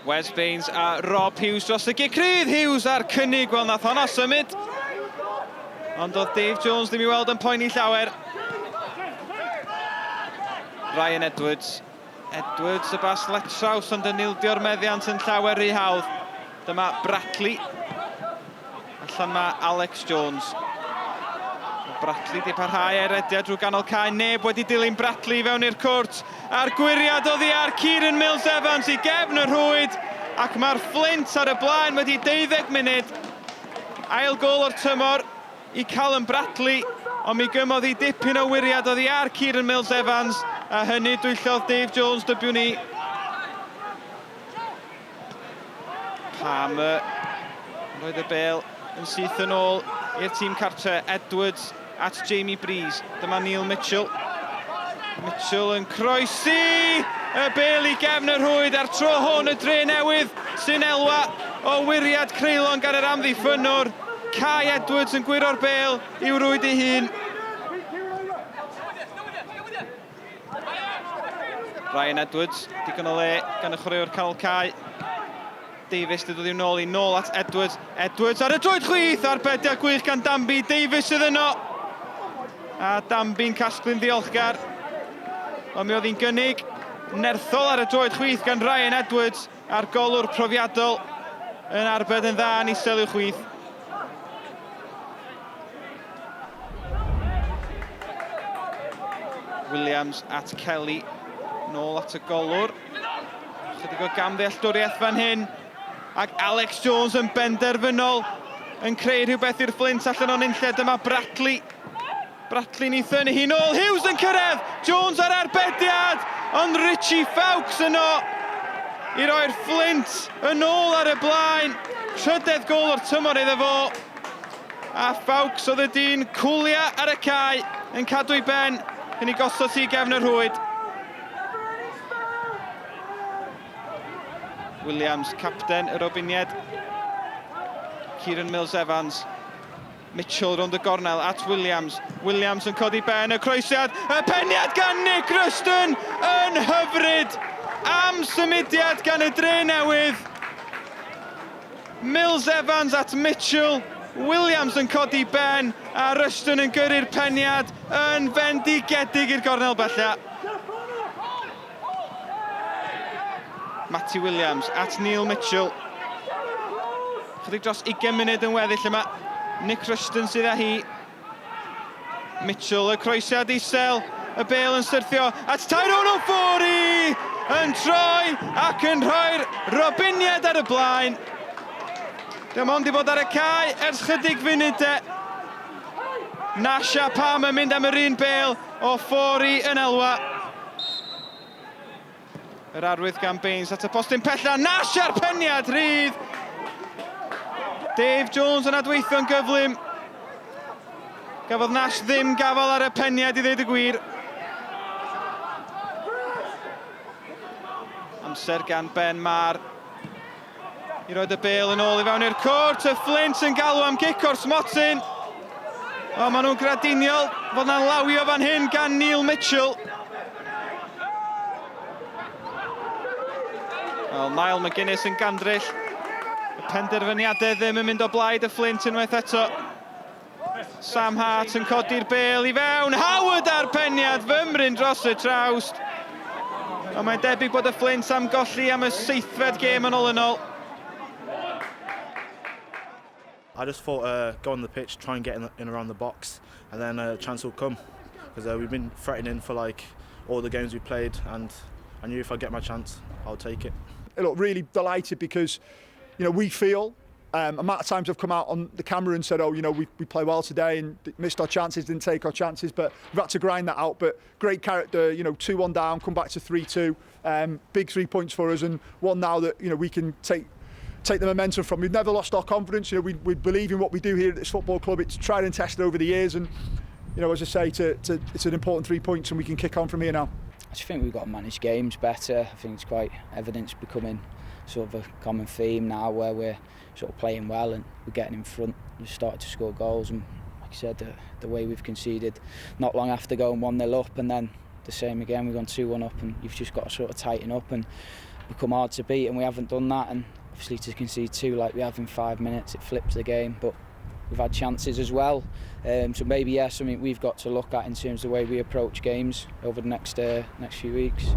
Wes Baines a Rob Hughes dros y gicrydd. Hughes ar cynnig, wel nath honna symud. Ond oedd Dave Jones ddim I weld yn poeni llawer. Ryan Edwards. Edwards y bas letraws ond yn ildio'r meddiant yn llawer rhy hawdd. Dyma Brackley. Allan ma Alex Jones. Brackley di parhau erediad drwy ganol cae. Neb wedi dilyn Brackley fewn i'r cwrt. A'r gwiriad oddi ar Kieran Mills-Evans I gefn y rhwyd. Ac mae'r Fflint ar y blaen wedi 12 munud. Ail gol o'r tymor I Callum Brackley. Ond mi gymodd I dipyn o wiriad oddi ar Kieran Mills-Evans. A hynny dwyllodd Dave Jones dybiw ni. Palmer roedd y bêl yn syth yn ôl i'r tîm cartre. Edwards at Jamie Breeze. Dyma Neil Mitchell. Mitchell yn croesi. Y bêl I gefn y rhwyd ar tro hwn y Drenewydd sy'n elwa o wiriad creulon gan yr amddiffynwr. Kai Edwards yn gwiro'r bêl i'w rwyd ei hun. Ryan Edwards, digon o le gan y chwaraewr canol cae. Davies dod i'w nôl I nôl at Edwards. Edwards ar y droed chwith, arbediad gwych gan Danby. Davies sydd yno. A Danby'n casglu'n ddiolchgar. Ond mi oedd hi'n gynnig nerthol ar y droed chwith gan Ryan Edwards a'r golwr profiadol yn arbed yn dda yn isel i'w chwith. Williams at Kelly. Nôl at y golwr. Chydig o gamddealltwriaeth fan hyn. Ac Alex Jones yn benderfynol yn creu rhywbeth i'r Fflint allan o'n unlled. Dyma Brackley. Brackley ni thyn hi nôl. Hughes yn cyrraedd. Jones ar arbediad. Ond Richie Fawkes yno I roi'r Fflint yn ôl ar y blaen. Trydydd gol o'r tymor iddo fo. A Fawkes oedd y dyn cwlia ar y cae yn cadw I ben cyn I gosod I gefn y rhwyd. Williams, capten y Robinied. Kieran Mills-Evans. Mitchell rownd y gornel at Williams. Williams yn codi ben y croesiad. Y peniad gan Nick Ruston yn hyfryd. Am symudiad gan y Drenewydd. Mills-Evans at Mitchell. Williams yn codi ben a Ruston yn gyrru'r peniad yn fendigedig i'r gornel bella. Matty Williams at Neil Mitchell. Chydig dros 20 munud yn weddill yma. Nick Ruston sydd â hi. Mitchell y croesiad isel. Y bêl yn syrthio at Tyrone O'Forey yn troi ac yn rhoi'r Robinied ar y blaen. Dim ond I bod ar y cae ers chydig funudau. Nash a Palmer mynd am yr un bêl. O'Forey yn elwa. Yr arwydd gan Baines at y postyn pella. Nash ar peniad rhydd. Dave Jones yn adweithio'n gyflym. Gafodd Nash ddim gafal ar y peniad I ddeud y gwir. Amser gan Ben Marr I roed y bêl yn ôl I fewn i'r cwrt. Y Fflint yn galw am gic o'r smotyn. O, maen nhw'n gradiniol fod na'n lawio fan hyn gan Neil Mitchell. Wel, Niall McGuinness yn gandryll. Y penderfyniadau ddim yn mynd o blaid y Fflint unwaith eto. Sam Hart yn codi'r bêl I fewn. Howard ar peniad, fymryn dros y trawst. Ond mae'n debyg bod y Fflint am golli am y 7th gêm yn ôl yn ôl. I just thought go on the pitch, try and get in around the box, and then a chance will come. Because we've been threatening for like all the games we played, and I knew if I get my chance, I'll take it. Look, really delighted because, we feel, amount of times I've come out on the camera and said, we play well today and missed our chances, didn't take our chances, but we've had to grind that out. But great character, 2-1 down, come back to 3-2, big 3 points for us, and one now that, we can take the momentum from. We've never lost our confidence. We believe in what we do here at this football club. It's tried and tested over the years, and as I say, it's an important 3 points, and we can kick on from here now. I just think we've got to manage games better. I think it's quite evident, it's becoming sort of a common theme now where we're sort of playing well and we're getting in front, we've started to score goals, and like I said, the way we've conceded not long after going 1-0 up, and then the same again, we've gone 2-1 up, and you've just got to sort of tighten up and become hard to beat, and we haven't done that. And obviously to concede 2 like we have in 5 minutes, it flips the game. But we've had chances as well. So maybe something we've got to look at in terms of the way we approach games over the next few weeks.